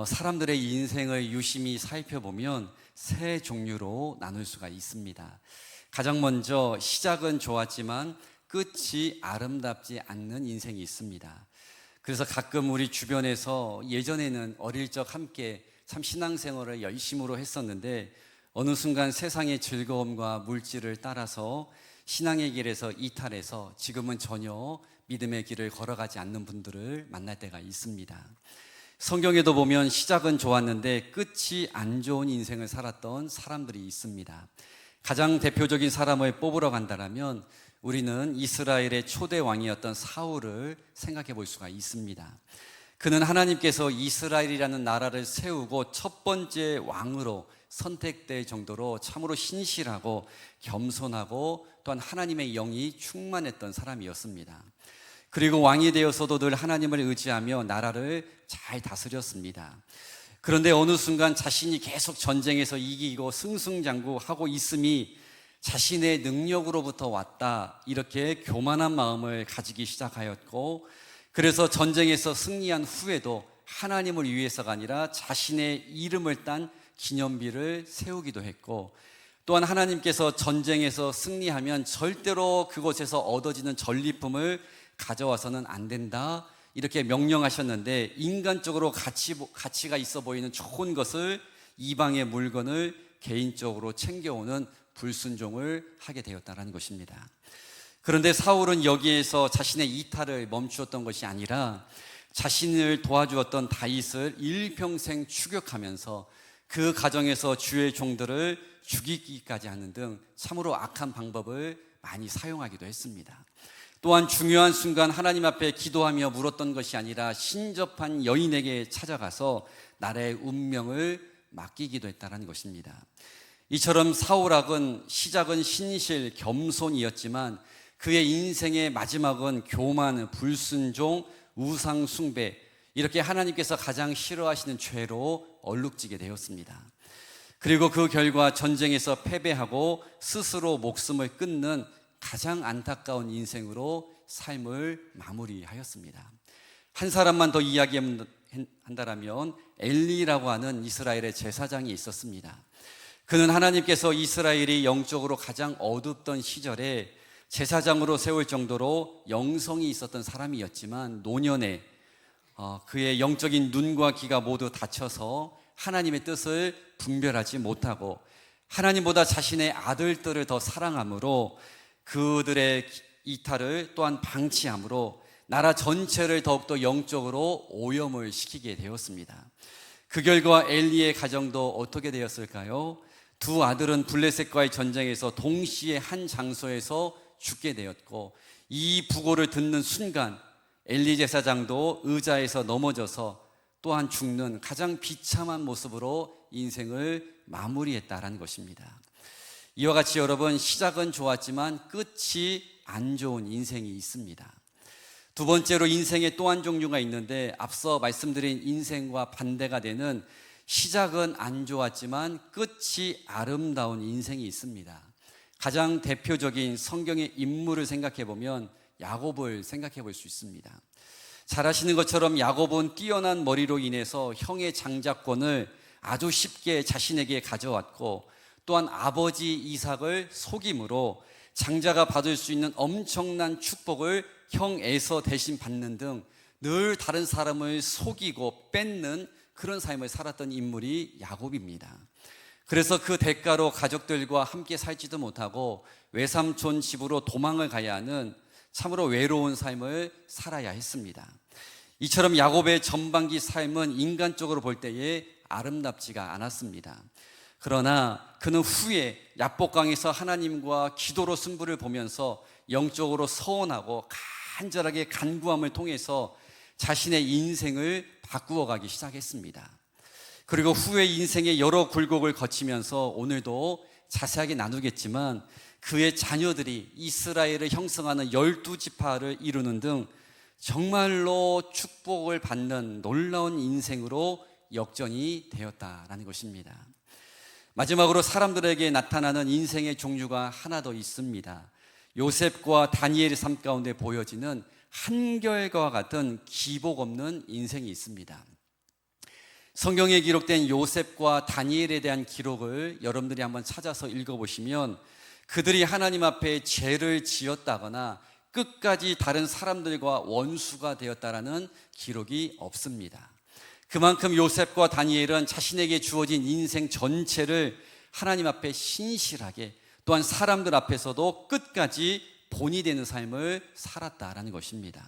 사람들의 인생을 유심히 살펴보면 세 종류로 나눌 수가 있습니다. 가장 먼저 시작은 좋았지만 끝이 아름답지 않는 인생이 있습니다. 그래서 가끔 우리 주변에서 예전에는 어릴 적 함께 참 신앙생활을 열심으로 했었는데 어느 순간 세상의 즐거움과 물질을 따라서 신앙의 길에서 이탈해서 지금은 전혀 믿음의 길을 걸어가지 않는 분들을 만날 때가 있습니다. 성경에도 보면 시작은 좋았는데 끝이 안 좋은 인생을 살았던 사람들이 있습니다. 가장 대표적인 사람을 뽑으러 간다면 우리는 이스라엘의 초대 왕이었던 사울을 생각해 볼 수가 있습니다. 그는 하나님께서 이스라엘이라는 나라를 세우고 첫 번째 왕으로 선택될 정도로 참으로 신실하고 겸손하고 또한 하나님의 영이 충만했던 사람이었습니다. 그리고 왕이 되어서도 늘 하나님을 의지하며 나라를 잘 다스렸습니다. 그런데 어느 순간 자신이 계속 전쟁에서 이기고 승승장구하고 있음이 자신의 능력으로부터 왔다, 이렇게 교만한 마음을 가지기 시작하였고, 그래서 전쟁에서 승리한 후에도 하나님을 위해서가 아니라 자신의 이름을 딴 기념비를 세우기도 했고, 또한 하나님께서 전쟁에서 승리하면 절대로 그곳에서 얻어지는 전리품을 가져와서는 안 된다, 이렇게 명령하셨는데 인간적으로 가치가 있어 보이는 좋은 것을, 이방의 물건을 개인적으로 챙겨오는 불순종을 하게 되었다는 것입니다. 그런데 사울은 여기에서 자신의 이탈을 멈추었던 것이 아니라 자신을 도와주었던 다윗을 일평생 추격하면서 그 가정에서 주의 종들을 죽이기까지 하는 등 참으로 악한 방법을 많이 사용하기도 했습니다. 또한 중요한 순간 하나님 앞에 기도하며 물었던 것이 아니라 신접한 여인에게 찾아가서 나라의 운명을 맡기기도 했다는 것입니다. 이처럼 사울왕은 시작은 신실, 겸손이었지만 그의 인생의 마지막은 교만, 불순종, 우상 숭배, 이렇게 하나님께서 가장 싫어하시는 죄로 얼룩지게 되었습니다. 그리고 그 결과 전쟁에서 패배하고 스스로 목숨을 끊는 가장 안타까운 인생으로 삶을 마무리하였습니다. 한 사람만 더 이야기한다면 엘리라고 하는 이스라엘의 제사장이 있었습니다. 그는 하나님께서 이스라엘이 영적으로 가장 어둡던 시절에 제사장으로 세울 정도로 영성이 있었던 사람이었지만 노년에 그의 영적인 눈과 귀가 모두 닫혀서 하나님의 뜻을 분별하지 못하고 하나님보다 자신의 아들들을 더 사랑함으로 그들의 이탈을 또한 방치함으로 나라 전체를 더욱더 영적으로 오염을 시키게 되었습니다. 그 결과 엘리의 가정도 어떻게 되었을까요? 두 아들은 블레셋과의 전쟁에서 동시에 한 장소에서 죽게 되었고, 이 부고를 듣는 순간 엘리 제사장도 의자에서 넘어져서 또한 죽는 가장 비참한 모습으로 인생을 마무리했다라는 것입니다. 이와 같이 여러분, 시작은 좋았지만 끝이 안 좋은 인생이 있습니다. 두 번째로 인생의 또 한 종류가 있는데, 앞서 말씀드린 인생과 반대가 되는 시작은 안 좋았지만 끝이 아름다운 인생이 있습니다. 가장 대표적인 성경의 인물을 생각해 보면 야곱을 생각해 볼 수 있습니다. 잘 아시는 것처럼 야곱은 뛰어난 머리로 인해서 형의 장자권을 아주 쉽게 자신에게 가져왔고, 또한 아버지 이삭을 속임으로 장자가 받을 수 있는 엄청난 축복을 형 에서 대신 받는 등 늘 다른 사람을 속이고 뺏는 그런 삶을 살았던 인물이 야곱입니다. 그래서 그 대가로 가족들과 함께 살지도 못하고 외삼촌 집으로 도망을 가야 하는 참으로 외로운 삶을 살아야 했습니다. 이처럼 야곱의 전반기 삶은 인간적으로 볼 때에 아름답지가 않았습니다. 그러나 그는 후에 야복강에서 하나님과 기도로 승부를 보면서 영적으로 서원하고 간절하게 간구함을 통해서 자신의 인생을 바꾸어 가기 시작했습니다. 그리고 후에 인생의 여러 굴곡을 거치면서 오늘도 자세하게 나누겠지만 그의 자녀들이 이스라엘을 형성하는 12지파를 이루는 등 정말로 축복을 받는 놀라운 인생으로 역전이 되었다라는 것입니다. 마지막으로 사람들에게 나타나는 인생의 종류가 하나 더 있습니다. 요셉과 다니엘의 삶 가운데 보여지는 한결과 같은 기복 없는 인생이 있습니다. 성경에 기록된 요셉과 다니엘에 대한 기록을 여러분들이 한번 찾아서 읽어보시면 그들이 하나님 앞에 죄를 지었다거나 끝까지 다른 사람들과 원수가 되었다라는 기록이 없습니다. 그만큼 요셉과 다니엘은 자신에게 주어진 인생 전체를 하나님 앞에 신실하게, 또한 사람들 앞에서도 끝까지 본이 되는 삶을 살았다라는 것입니다.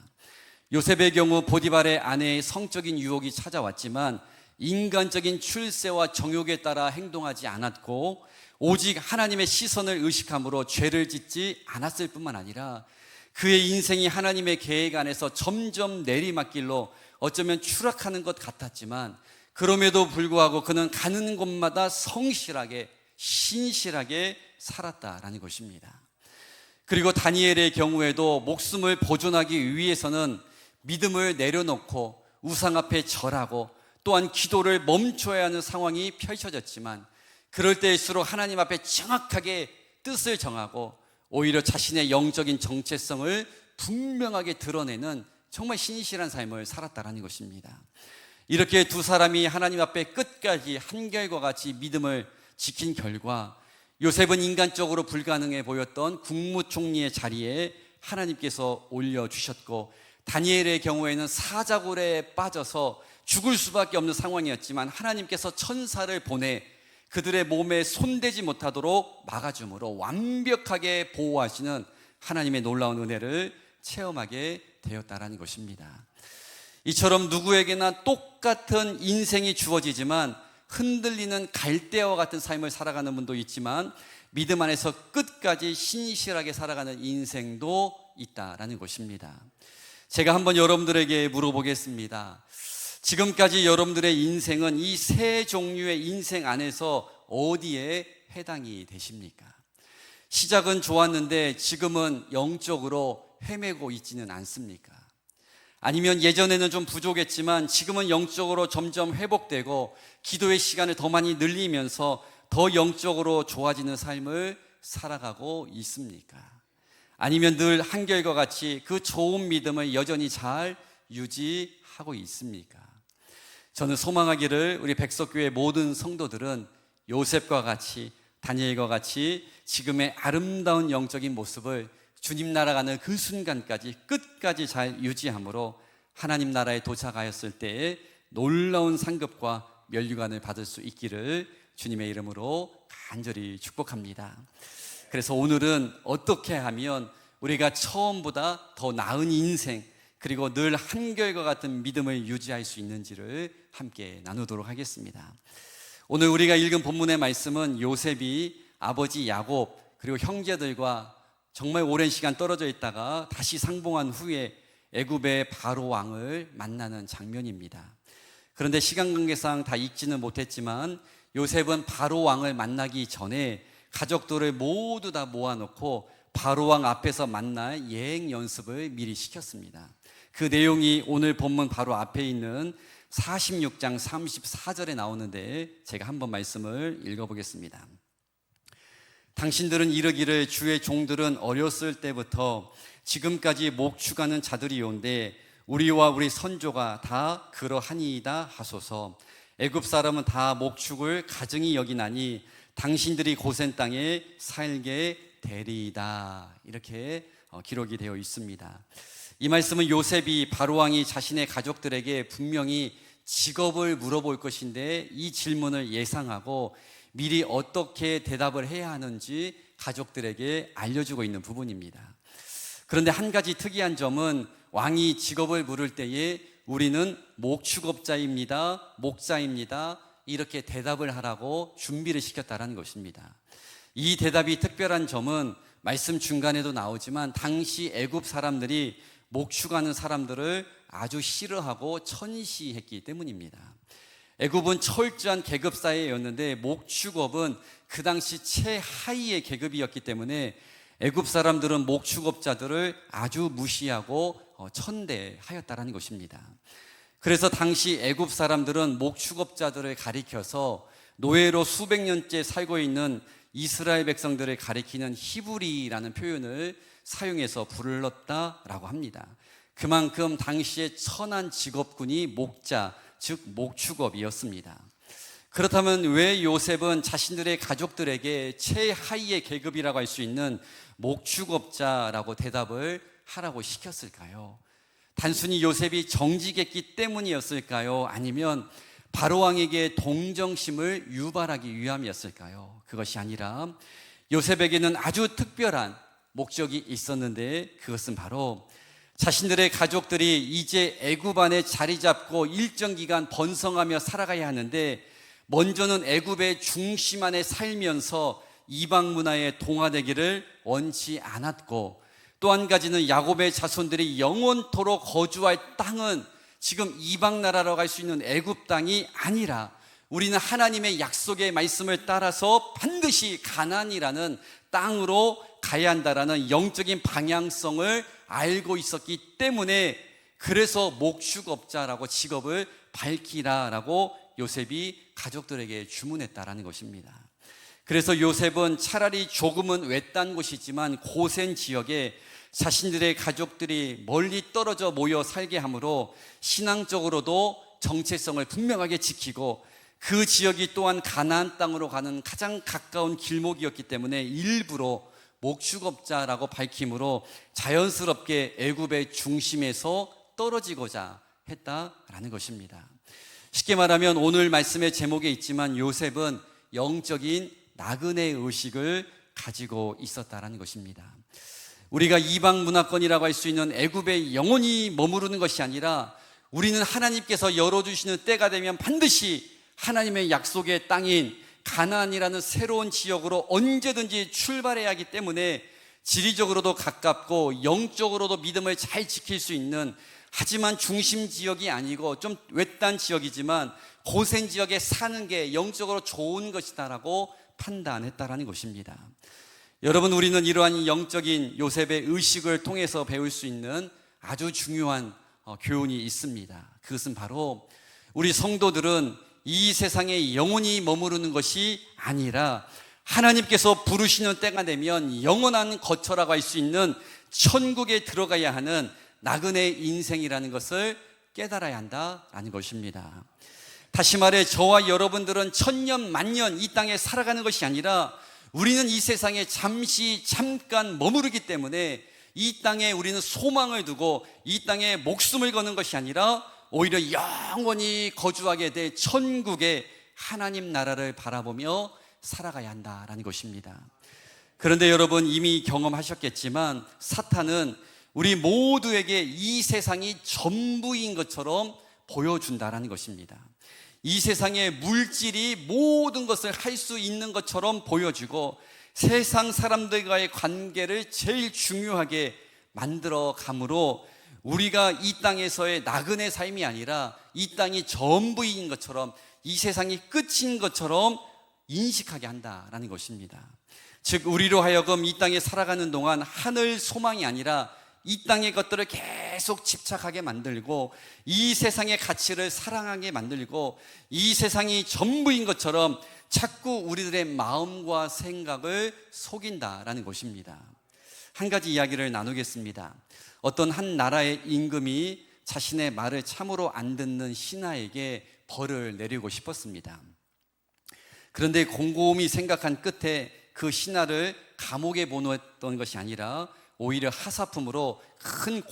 요셉의 경우 보디발의 아내의 성적인 유혹이 찾아왔지만 인간적인 출세와 정욕에 따라 행동하지 않았고, 오직 하나님의 시선을 의식함으로 죄를 짓지 않았을 뿐만 아니라 그의 인생이 하나님의 계획 안에서 점점 내리막길로 어쩌면 추락하는 것 같았지만, 그럼에도 불구하고 그는 가는 곳마다 성실하게, 신실하게 살았다라는 것입니다. 그리고 다니엘의 경우에도 목숨을 보존하기 위해서는 믿음을 내려놓고 우상 앞에 절하고, 또한 기도를 멈춰야 하는 상황이 펼쳐졌지만, 그럴 때일수록 하나님 앞에 정확하게 뜻을 정하고 오히려 자신의 영적인 정체성을 분명하게 드러내는 정말 신실한 삶을 살았다라는 것입니다. 이렇게 두 사람이 하나님 앞에 끝까지 한결과 같이 믿음을 지킨 결과, 요셉은 인간적으로 불가능해 보였던 국무총리의 자리에 하나님께서 올려주셨고, 다니엘의 경우에는 사자굴에 빠져서 죽을 수밖에 없는 상황이었지만 하나님께서 천사를 보내 그들의 몸에 손대지 못하도록 막아줌으로 완벽하게 보호하시는 하나님의 놀라운 은혜를 체험하게 되었다라는 것입니다. 이처럼 누구에게나 똑같은 인생이 주어지지만 흔들리는 갈대와 같은 삶을 살아가는 분도 있지만, 믿음 안에서 끝까지 신실하게 살아가는 인생도 있다라는 것입니다. 제가 한번 여러분들에게 물어보겠습니다. 지금까지 여러분들의 인생은 이 세 종류의 인생 안에서 어디에 해당이 되십니까? 시작은 좋았는데 지금은 영적으로 헤매고 있지는 않습니까? 아니면 예전에는 좀 부족했지만 지금은 영적으로 점점 회복되고 기도의 시간을 더 많이 늘리면서 더 영적으로 좋아지는 삶을 살아가고 있습니까? 아니면 늘 한결과 같이 그 좋은 믿음을 여전히 잘 유지하고 있습니까? 저는 소망하기를 우리 백석교회 모든 성도들은 요셉과 같이, 다니엘과 같이 지금의 아름다운 영적인 모습을 주님 나라 가는 그 순간까지 끝까지 잘 유지함으로 하나님 나라에 도착하였을 때에 놀라운 상급과 면류관을 받을 수 있기를 주님의 이름으로 간절히 축복합니다. 그래서 오늘은 어떻게 하면 우리가 처음보다 더 나은 인생, 그리고 늘 한결과 같은 믿음을 유지할 수 있는지를 함께 나누도록 하겠습니다. 오늘 우리가 읽은 본문의 말씀은 요셉이 아버지 야곱 그리고 형제들과 정말 오랜 시간 떨어져 있다가 다시 상봉한 후에 애굽의 바로 왕을 만나는 장면입니다. 그런데 시간 관계상 다 읽지는 못했지만 요셉은 바로 왕을 만나기 전에 가족들을 모두 다 모아놓고 바로 왕 앞에서 만날 예행 연습을 미리 시켰습니다. 그 내용이 오늘 본문 바로 앞에 있는 46장 34절에 나오는데 제가 한번 말씀을 읽어보겠습니다. 당신들은 이르기를 주의 종들은 어렸을 때부터 지금까지 목축하는 자들이온데 우리와 우리 선조가 다 그러하니이다 하소서. 애굽 사람은 다 목축을 가증히 여기나니 당신들이 고센 땅에 살게 되리이다. 이렇게 기록이 되어 있습니다. 이 말씀은 요셉이 바로왕이 자신의 가족들에게 분명히 직업을 물어볼 것인데 이 질문을 예상하고 미리 어떻게 대답을 해야 하는지 가족들에게 알려주고 있는 부분입니다. 그런데 한 가지 특이한 점은 왕이 직업을 물을 때에 우리는 목축업자입니다, 목자입니다 이렇게 대답을 하라고 준비를 시켰다는 것입니다. 이 대답이 특별한 점은 말씀 중간에도 나오지만 당시 애굽 사람들이 목축하는 사람들을 아주 싫어하고 천시했기 때문입니다. 애굽은 철저한 계급 사회였는데 목축업은 그 당시 최하위의 계급이었기 때문에 애굽 사람들은 목축업자들을 아주 무시하고 천대하였다는 것입니다. 그래서 당시 애굽 사람들은 목축업자들을 가리켜서 노예로 수백 년째 살고 있는 이스라엘 백성들을 가리키는 히브리라는 표현을 사용해서 불렀다라고 합니다. 그만큼 당시에 천한 직업군이 목자, 즉 목축업이었습니다. 그렇다면 왜 요셉은 자신들의 가족들에게 최하위의 계급이라고 할 수 있는 목축업자라고 대답을 하라고 시켰을까요? 단순히 요셉이 정직했기 때문이었을까요? 아니면 바로왕에게 동정심을 유발하기 위함이었을까요? 그것이 아니라 요셉에게는 아주 특별한 목적이 있었는데, 그것은 바로 자신들의 가족들이 이제 애굽 안에 자리 잡고 일정 기간 번성하며 살아가야 하는데, 먼저는 애굽의 중심 안에 살면서 이방 문화에 동화되기를 원치 않았고, 또 한 가지는 야곱의 자손들이 영원토록 거주할 땅은 지금 이방 나라라고 할 수 있는 애굽 땅이 아니라 우리는 하나님의 약속의 말씀을 따라서 반드시 가나안이라는 땅으로 가야 한다라는 영적인 방향성을 알고 있었기 때문에, 그래서 목축업자라고 직업을 밝히라라고 요셉이 가족들에게 주문했다라는 것입니다. 그래서 요셉은 차라리 조금은 외딴 곳이지만 고센 지역에 자신들의 가족들이 멀리 떨어져 모여 살게 함으로 신앙적으로도 정체성을 분명하게 지키고, 그 지역이 또한 가나안 땅으로 가는 가장 가까운 길목이었기 때문에 일부러 목축업자라고 밝힘으로 자연스럽게 애굽의 중심에서 떨어지고자 했다라는 것입니다. 쉽게 말하면 오늘 말씀의 제목에 있지만 요셉은 영적인 나그네 의식을 가지고 있었다라는 것입니다. 우리가 이방 문화권이라고 할 수 있는 애굽에 영원히 머무르는 것이 아니라, 우리는 하나님께서 열어주시는 때가 되면 반드시 하나님의 약속의 땅인 가나안이라는 새로운 지역으로 언제든지 출발해야 하기 때문에 지리적으로도 가깝고 영적으로도 믿음을 잘 지킬 수 있는, 하지만 중심 지역이 아니고 좀 외딴 지역이지만 고센 지역에 사는 게 영적으로 좋은 것이다라고 판단했다라는 것입니다. 여러분, 우리는 이러한 영적인 요셉의 의식을 통해서 배울 수 있는 아주 중요한 교훈이 있습니다. 그것은 바로 우리 성도들은 이 세상에 영원히 머무르는 것이 아니라 하나님께서 부르시는 때가 되면 영원한 거처라고 할 수 있는 천국에 들어가야 하는 나그네 인생이라는 것을 깨달아야 한다라는 것입니다. 다시 말해, 저와 여러분들은 천년 만년 이 땅에 살아가는 것이 아니라 우리는 이 세상에 잠깐 머무르기 때문에 이 땅에 우리는 소망을 두고 이 땅에 목숨을 거는 것이 아니라 오히려 영원히 거주하게 될 천국의 하나님 나라를 바라보며 살아가야 한다라는 것입니다. 그런데 여러분, 이미 경험하셨겠지만 사탄은 우리 모두에게 이 세상이 전부인 것처럼 보여준다라는 것입니다. 이 세상의 물질이 모든 것을 할 수 있는 것처럼 보여주고, 세상 사람들과의 관계를 제일 중요하게 만들어 가므로 우리가 이 땅에서의 나그네 삶이 아니라 이 땅이 전부인 것처럼, 이 세상이 끝인 것처럼 인식하게 한다라는 것입니다. 즉, 우리로 하여금 이 땅에 살아가는 동안 하늘 소망이 아니라 이 땅의 것들을 계속 집착하게 만들고, 이 세상의 가치를 사랑하게 만들고, 이 세상이 전부인 것처럼 자꾸 우리들의 마음과 생각을 속인다라는 것입니다. 한 가지 이야기를 나누겠습니다. 어떤 한 나라의 임금이 자신의 말을 참으로 안 듣는 신하에게 벌을 내리고 싶었습니다. 그런데 곰곰이 생각한 끝에 그 신하를 감옥에 보냈던 것이 아니라 오히려 하사품으로 큰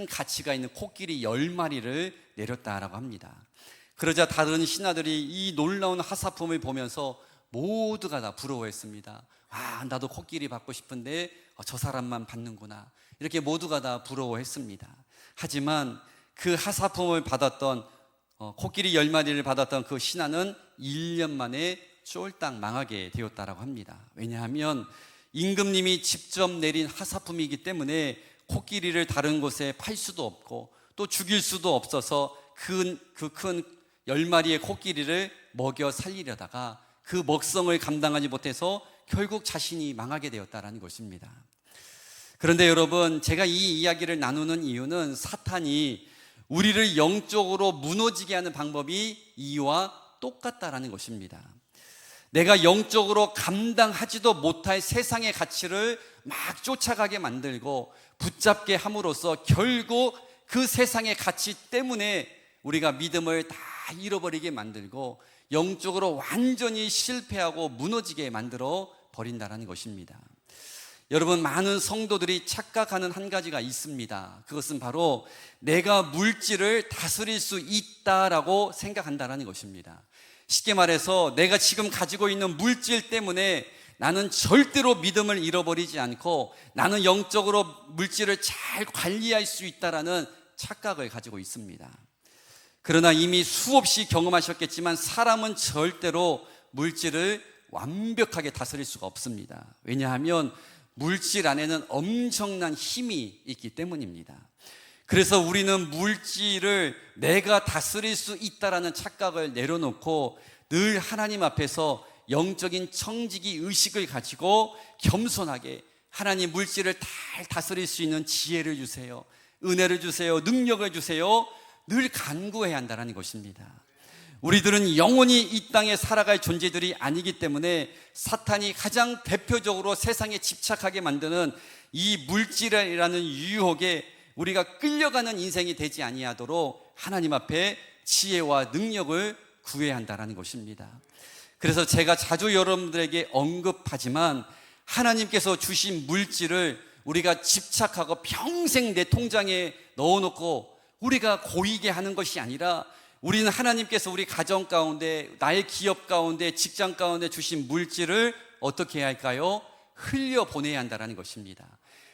가치가 있는 코끼리 10마리를 내렸다라고 합니다. 그러자 다른 신하들이 이 놀라운 하사품을 보면서 모두가 다 부러워했습니다. 나도 코끼리 받고 싶은데 저 사람만 받는구나, 이렇게 모두가 다 부러워했습니다. 하지만 그 하사품을 받았던 코끼리 10마리를 받았던 그 신하는 1년 만에 쫄딱 망하게 되었다라고 합니다. 왜냐하면 임금님이 직접 내린 하사품이기 때문에 코끼리를 다른 곳에 팔 수도 없고 또 죽일 수도 없어서 큰 10마리의 코끼리를 먹여 살리려다가 그 먹성을 감당하지 못해서 결국 자신이 망하게 되었다라는 것입니다. 그런데 여러분, 제가 이 이야기를 나누는 이유는 사탄이 우리를 영적으로 무너지게 하는 방법이 이와 똑같다라는 것입니다. 내가 영적으로 감당하지도 못할 세상의 가치를 막 쫓아가게 만들고 붙잡게 함으로써 결국 그 세상의 가치 때문에 우리가 믿음을 다 잃어버리게 만들고 영적으로 완전히 실패하고 무너지게 만들어 버린다는 것입니다. 여러분, 많은 성도들이 착각하는 한 가지가 있습니다. 그것은 바로 내가 물질을 다스릴 수 있다라고 생각한다는 것입니다. 쉽게 말해서 내가 지금 가지고 있는 물질 때문에 나는 절대로 믿음을 잃어버리지 않고 나는 영적으로 물질을 잘 관리할 수 있다라는 착각을 가지고 있습니다. 그러나 이미 수없이 경험하셨겠지만 사람은 절대로 물질을 완벽하게 다스릴 수가 없습니다. 왜냐하면 물질 안에는 엄청난 힘이 있기 때문입니다. 그래서 우리는 물질을 내가 다스릴 수 있다라는 착각을 내려놓고 늘 하나님 앞에서 영적인 청지기 의식을 가지고 겸손하게 하나님, 물질을 잘 다스릴 수 있는 지혜를 주세요, 은혜를 주세요, 능력을 주세요, 늘 간구해야 한다는 것입니다. 우리들은 영원히 이 땅에 살아갈 존재들이 아니기 때문에 사탄이 가장 대표적으로 세상에 집착하게 만드는 이 물질이라는 유혹에 우리가 끌려가는 인생이 되지 아니하도록 하나님 앞에 지혜와 능력을 구해야 한다는 것입니다. 그래서 제가 자주 여러분들에게 언급하지만 하나님께서 주신 물질을 우리가 집착하고 평생 내 통장에 넣어놓고 우리가 고이게 하는 것이 아니라 우리는 하나님께서 우리 가정 가운데, 나의 기업 가운데, 직장 가운데 주신 물질을 어떻게 해야 할까요? 흘려보내야 한다는 것입니다.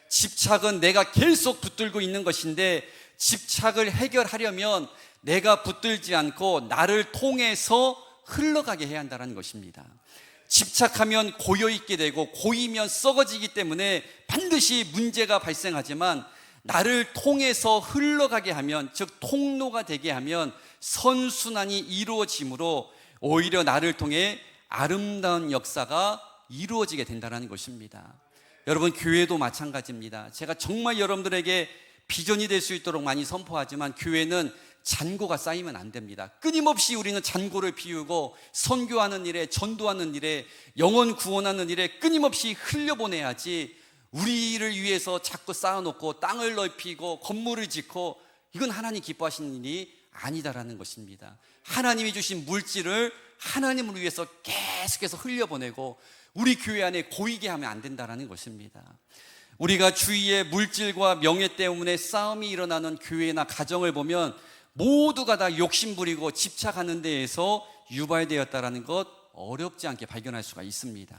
집착은 내가 계속 붙들고 있는 것인데 집착을 해결하려면 내가 붙들지 않고 나를 통해서 흘러가게 해야 한다는 것입니다. 집착하면 고여있게 되고 고이면 썩어지기 때문에 반드시 문제가 발생하지만 나를 통해서 흘러가게 하면, 즉 통로가 되게 하면 선순환이 이루어지므로 오히려 나를 통해 아름다운 역사가 이루어지게 된다는 것입니다. 여러분, 교회도 마찬가지입니다. 제가 정말 여러분들에게 비전이 될 수 있도록 많이 선포하지만 교회는 잔고가 쌓이면 안 됩니다. 끊임없이 우리는 잔고를 비우고 선교하는 일에, 전도하는 일에, 영혼 구원하는 일에 끊임없이 흘려보내야지, 우리를 위해서 자꾸 쌓아놓고 땅을 넓히고 건물을 짓고, 이건 하나님 기뻐하시는 일이 아니다라는 것입니다. 하나님이 주신 물질을 하나님을 위해서 계속해서 흘려보내고 우리 교회 안에 고이게 하면 안 된다는 것입니다. 우리가 주위의 물질과 명예 때문에 싸움이 일어나는 교회나 가정을 보면 모두가 다 욕심부리고 집착하는 데에서 유발되었다는 것 어렵지 않게 발견할 수가 있습니다.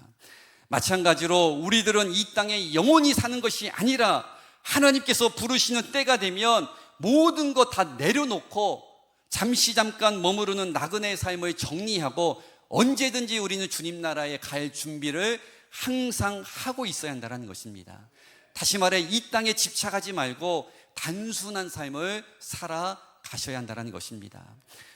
마찬가지로 우리들은 이 땅에 영원히 사는 것이 아니라 하나님께서 부르시는 때가 되면 모든 것 다 내려놓고 잠깐 머무르는 나그네의 삶을 정리하고 언제든지 우리는 주님 나라에 갈 준비를 항상 하고 있어야 한다는 것입니다. 다시 말해, 이 땅에 집착하지 말고 단순한 삶을 살아가셔야 한다는 것입니다.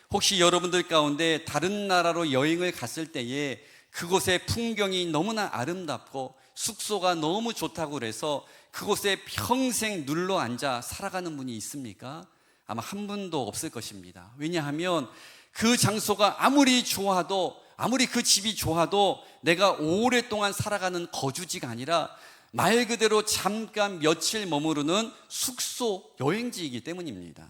혹시 여러분들 가운데 다른 나라로 여행을 갔을 때에 그곳의 풍경이 너무나 아름답고 숙소가 너무 좋다고 그래서 그곳에 평생 눌러 앉아 살아가는 분이 있습니까? 아마 한 분도 없을 것입니다. 왜냐하면 그 장소가 아무리 좋아도, 아무리 그 집이 좋아도 내가 오랫동안 살아가는 거주지가 아니라 말 그대로 잠깐 며칠 머무르는 숙소 여행지이기 때문입니다.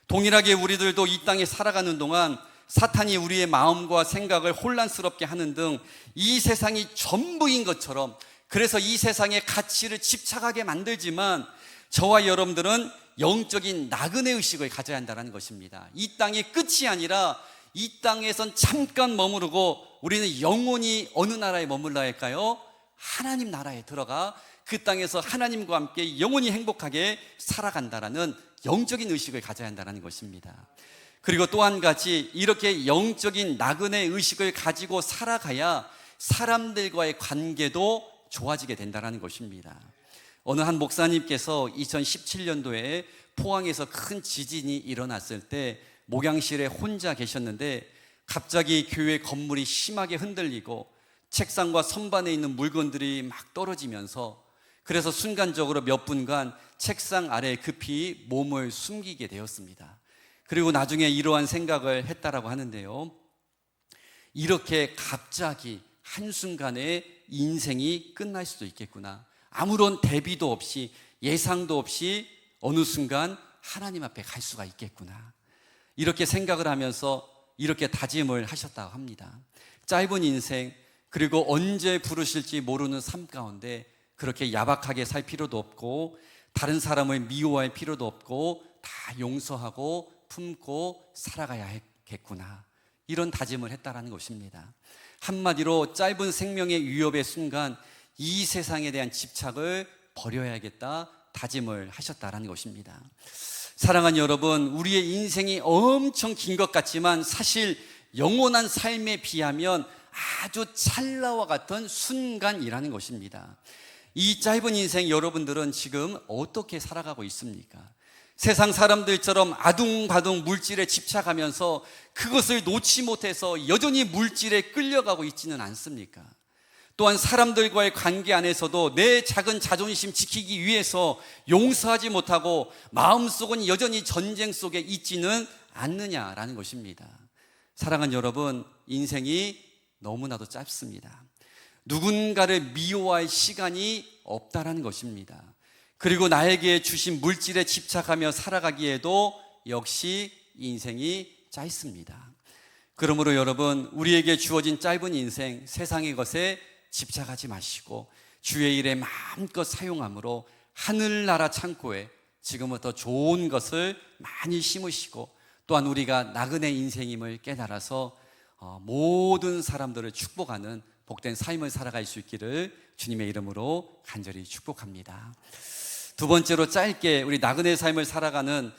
동일하게 우리들도 이 땅에 살아가는 동안 사탄이 우리의 마음과 생각을 혼란스럽게 하는 등 이 세상이 전부인 것처럼, 그래서 이 세상의 가치를 집착하게 만들지만 저와 여러분들은 영적인 나그네 의식을 가져야 한다는 것입니다. 이 땅이 끝이 아니라 이 땅에선 잠깐 머무르고 우리는 영원히 어느 나라에 머물러야 할까요? 하나님 나라에 들어가 그 땅에서 하나님과 함께 영원히 행복하게 살아간다라는 영적인 의식을 가져야 한다는 것입니다. 그리고 또 한 가지, 이렇게 영적인 나그네 의식을 가지고 살아가야 사람들과의 관계도 좋아지게 된다는 것입니다. 어느 한 목사님께서 2017년도에 포항에서 큰 지진이 일어났을 때 목양실에 혼자 계셨는데 갑자기 교회 건물이 심하게 흔들리고 책상과 선반에 있는 물건들이 막 떨어지면서, 그래서 순간적으로 몇 분간 책상 아래에 급히 몸을 숨기게 되었습니다. 그리고 나중에 이러한 생각을 했다라고 하는데요, 이렇게 갑자기 한순간에 인생이 끝날 수도 있겠구나. 아무런 대비도 없이, 예상도 없이 어느 순간 하나님 앞에 갈 수가 있겠구나. 이렇게 생각을 하면서 이렇게 다짐을 하셨다고 합니다. 짧은 인생, 그리고 언제 부르실지 모르는 삶 가운데 그렇게 야박하게 살 필요도 없고 다른 사람을 미워할 필요도 없고 다 용서하고 품고 살아가야겠구나, 이런 다짐을 했다라는 것입니다. 한마디로 짧은 생명의 위협의 순간 이 세상에 대한 집착을 버려야겠다 다짐을 하셨다라는 것입니다. 사랑하는 여러분, 우리의 인생이 엄청 긴 것 같지만 사실 영원한 삶에 비하면 아주 찰나와 같은 순간이라는 것입니다. 이 짧은 인생 여러분들은 지금 어떻게 살아가고 있습니까? 세상 사람들처럼 아둥바둥 물질에 집착하면서 그것을 놓지 못해서 여전히 물질에 끌려가고 있지는 않습니까? 또한 사람들과의 관계 안에서도 내 작은 자존심 지키기 위해서 용서하지 못하고 마음속은 여전히 전쟁 속에 있지는 않느냐라는 것입니다. 사랑하는 여러분, 인생이 너무나도 짧습니다. 누군가를 미워할 시간이 없다라는 것입니다. 그리고 나에게 주신 물질에 집착하며 살아가기에도 역시 인생이 짧습니다. 그러므로 여러분, 우리에게 주어진 짧은 인생, 세상의 것에 집착하지 마시고 주의 일에 마음껏 사용함으로 하늘나라 창고에 지금부터 좋은 것을 많이 심으시고, 또한 우리가 나그네 인생임을 깨달아서 모든 사람들을 축복하는 복된 삶을 살아갈 수 있기를 주님의 이름으로 간절히 축복합니다. 두 번째로 짧게 우리 나그네 삶을 살아가는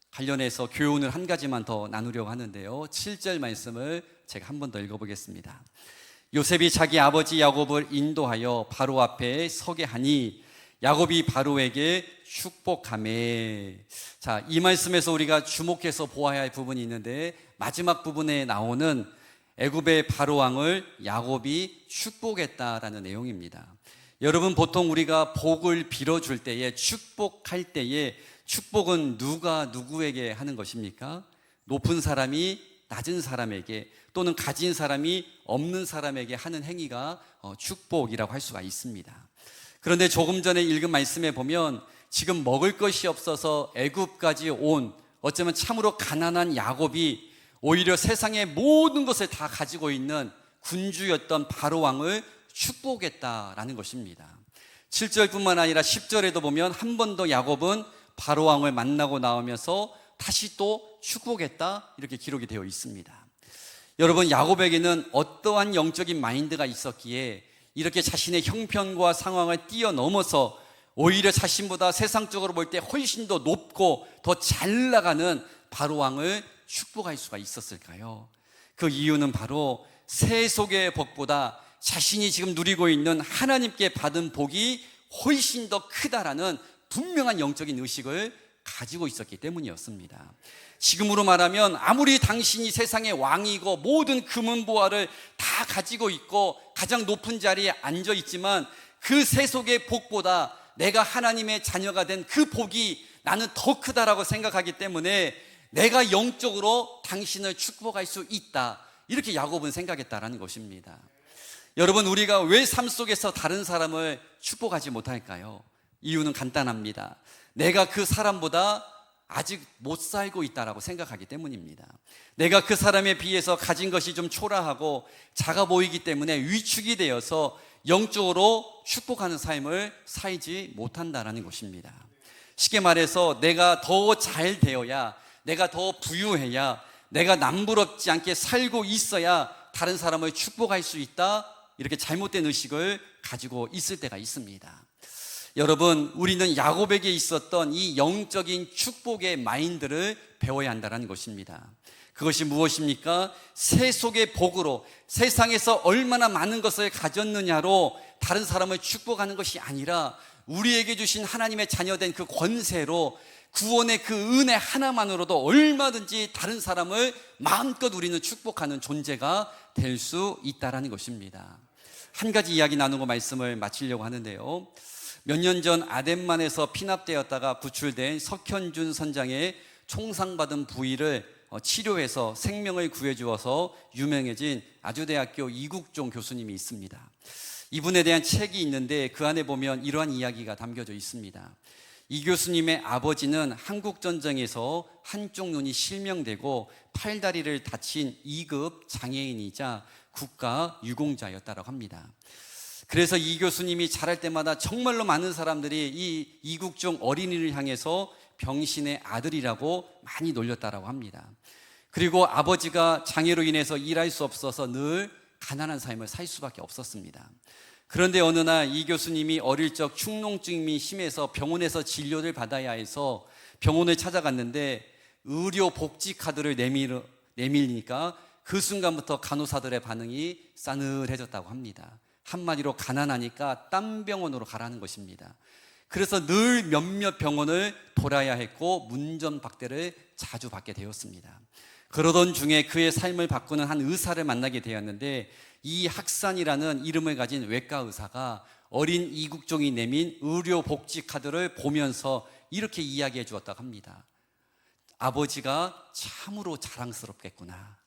관련해서 교훈을 한 가지만 더 나누려고 하는데요, 7절 말씀을 제가 한 번 더 읽어보겠습니다. 요셉이 자기 아버지 야곱을 인도하여 바로 앞에 서게 하니 야곱이 바로에게 축복하매. 자, 이 말씀에서 우리가 주목해서 보아야 할 부분이 있는데, 마지막 부분에 나오는 애굽의 바로왕을 야곱이 축복했다라는 내용입니다. 여러분, 보통 우리가 복을 빌어줄 때에, 축복할 때에, 축복은 누가 누구에게 하는 것입니까? 높은 사람이 낮은 사람에게, 또는 가진 사람이 없는 사람에게 하는 행위가 축복이라고 할 수가 있습니다. 그런데 조금 전에 읽은 말씀에 보면 지금 먹을 것이 없어서 애굽까지 온, 어쩌면 참으로 가난한 야곱이 오히려 세상의 모든 것을 다 가지고 있는 군주였던 바로왕을 축복했다라는 것입니다. 7절뿐만 아니라 10절에도 보면 한 번 더 야곱은 바로왕을 만나고 나오면서 다시 또 축복했다, 이렇게 기록이 되어 있습니다. 여러분, 야곱에게는 어떠한 영적인 마인드가 있었기에 이렇게 자신의 형편과 상황을 뛰어넘어서 오히려 자신보다 세상적으로 볼 때 훨씬 더 높고 더 잘 나가는 바로왕을 축복할 수가 있었을까요? 그 이유는 바로 세속의 복보다 자신이 지금 누리고 있는 하나님께 받은 복이 훨씬 더 크다라는 분명한 영적인 의식을 가지고 있었기 때문이었습니다. 지금으로 말하면 아무리 당신이 세상의 왕이고 모든 금은보화를 다 가지고 있고 가장 높은 자리에 앉아 있지만 그 세속의 복보다 내가 하나님의 자녀가 된 그 복이 나는 더 크다라고 생각하기 때문에 내가 영적으로 당신을 축복할 수 있다, 이렇게 야곱은 생각했다라는 것입니다. 여러분, 우리가 왜 삶 속에서 다른 사람을 축복하지 못할까요? 이유는 간단합니다. 내가 그 사람보다 아직 못 살고 있다라고 생각하기 때문입니다. 내가 그 사람에 비해서 가진 것이 좀 초라하고 작아 보이기 때문에 위축이 되어서 영적으로 축복하는 삶을 살지 못한다라는 것입니다. 쉽게 말해서 내가 더 잘 되어야, 내가 더 부유해야, 내가 남부럽지 않게 살고 있어야 다른 사람을 축복할 수 있다, 이렇게 잘못된 의식을 가지고 있을 때가 있습니다. 여러분, 우리는 야곱에게 있었던 이 영적인 축복의 마인드를 배워야 한다는 것입니다. 그것이 무엇입니까? 세속의 복으로, 세상에서 얼마나 많은 것을 가졌느냐로 다른 사람을 축복하는 것이 아니라 우리에게 주신 하나님의 자녀된 그 권세로, 구원의 그 은혜 하나만으로도 얼마든지 다른 사람을 마음껏 우리는 축복하는 존재가 될 수 있다는 것입니다. 한 가지 이야기 나누고 말씀을 마치려고 하는데요, 몇 년 전 아덴만에서 피납되었다가 구출된 석현준 선장의 총상받은 부위를 치료해서 생명을 구해주어서 유명해진 아주대학교 이국종 교수님이 있습니다. 이분에 대한 책이 있는데 그 안에 보면 이러한 이야기가 담겨져 있습니다. 이 교수님의 아버지는 한국전쟁에서 한쪽 눈이 실명되고 팔다리를 다친 2급 장애인이자 국가 유공자였다고 합니다. 그래서 이 교수님이 자랄 때마다 정말로 많은 사람들이 이 이국종 어린이를 향해서 병신의 아들이라고 많이 놀렸다고 합니다. 그리고 아버지가 장애로 인해서 일할 수 없어서 늘 가난한 삶을 살 수밖에 없었습니다. 그런데 어느 날 이 교수님이 어릴 적 축농증이 심해서 병원에서 진료를 받아야 해서 병원을 찾아갔는데 의료 복지 카드를 내밀니까 그 순간부터 간호사들의 반응이 싸늘해졌다고 합니다. 한마디로 가난하니까 딴 병원으로 가라는 것입니다. 그래서 늘 몇몇 병원을 돌아야 했고 문전박대를 자주 받게 되었습니다. 그러던 중에 그의 삶을 바꾸는 한 의사를 만나게 되었는데, 이 학산이라는 이름을 가진 외과 의사가 어린 이국종이 내민 의료복지 카드를 보면서 이렇게 이야기해 주었다고 합니다. 아버지가 참으로 자랑스럽겠구나.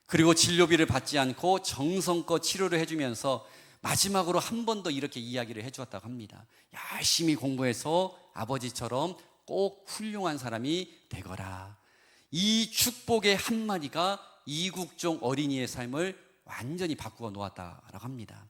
그리고 진료비를 받지 않고 정성껏 치료를 해주면서 마지막으로 한 번 더 이렇게 이야기를 해주었다고 합니다. 열심히 공부해서 아버지처럼 꼭 훌륭한 사람이 되거라. 이 축복의 한마디가 이국종 어린이의 삶을 완전히 바꾸어 놓았다고 합니다.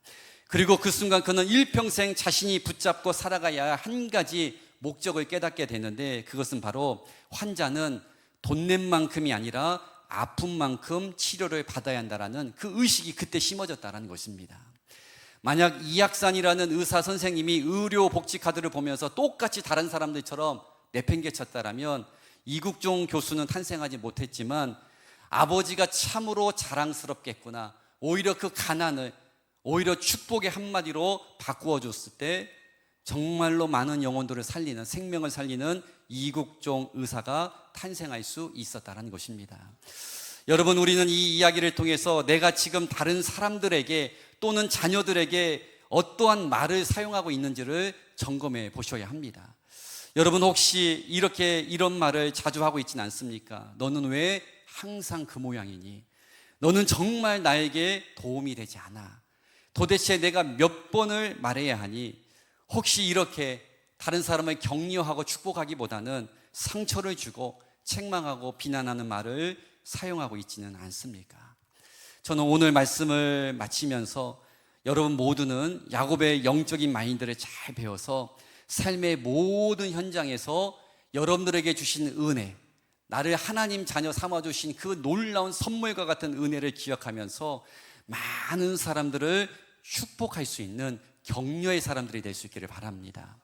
그리고 그 순간 그는 일평생 자신이 붙잡고 살아가야 할 한 가지 목적을 깨닫게 되는데, 그것은 바로 환자는 돈 낸 만큼이 아니라 아픈 만큼 치료를 받아야 한다는 그 의식이 그때 심어졌다는 것입니다. 만약 이학산이라는 의사 선생님이 의료복지카드를 보면서 똑같이 다른 사람들처럼 내팽개쳤다라면 이국종 교수는 탄생하지 못했지만, 아버지가 참으로 자랑스럽겠구나, 오히려 그 가난을 오히려 축복의 한마디로 바꾸어 줬을 때 정말로 많은 영혼들을 살리는, 생명을 살리는 이국종 의사가 탄생할 수 있었다는 것입니다. 여러분, 우리는 이 이야기를 통해서 내가 지금 다른 사람들에게 또는 자녀들에게 어떠한 말을 사용하고 있는지를 점검해 보셔야 합니다. 여러분, 혹시 이런 말을 자주 하고 있지는 않습니까? 너는 왜 항상 그 모양이니? 너는 정말 나에게 도움이 되지 않아. 도대체 내가 몇 번을 말해야 하니? 혹시 이렇게 다른 사람을 격려하고 축복하기보다는 상처를 주고 책망하고 비난하는 말을 사용하고 있지는 않습니까? 저는 오늘 말씀을 마치면서 여러분 모두는 야곱의 영적인 마인드를 잘 배워서 삶의 모든 현장에서 여러분들에게 주신 은혜, 나를 하나님 자녀 삼아주신 그 놀라운 선물과 같은 은혜를 기억하면서 많은 사람들을 축복할 수 있는 격려의 사람들이 될 수 있기를 바랍니다.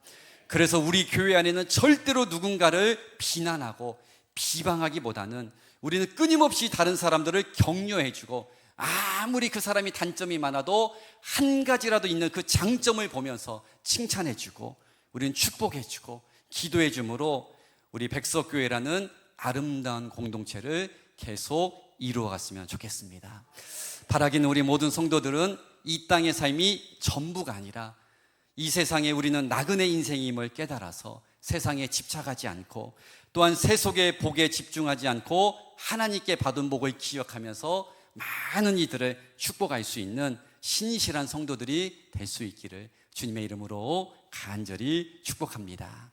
그래서 우리 교회 안에는 절대로 누군가를 비난하고 비방하기보다는 우리는 끊임없이 다른 사람들을 격려해주고, 아무리 그 사람이 단점이 많아도 한 가지라도 있는 그 장점을 보면서 칭찬해주고 우리는 축복해주고 기도해줌으로 우리 백석교회라는 아름다운 공동체를 계속 이루어갔으면 좋겠습니다. 바라기는 우리 모든 성도들은 이 땅의 삶이 전부가 아니라 이 세상에 우리는 나그네 인생임을 깨달아서 세상에 집착하지 않고, 또한 세속의 복에 집중하지 않고 하나님께 받은 복을 기억하면서 많은 이들을 축복할 수 있는 신실한 성도들이 될 수 있기를 주님의 이름으로 간절히 축복합니다.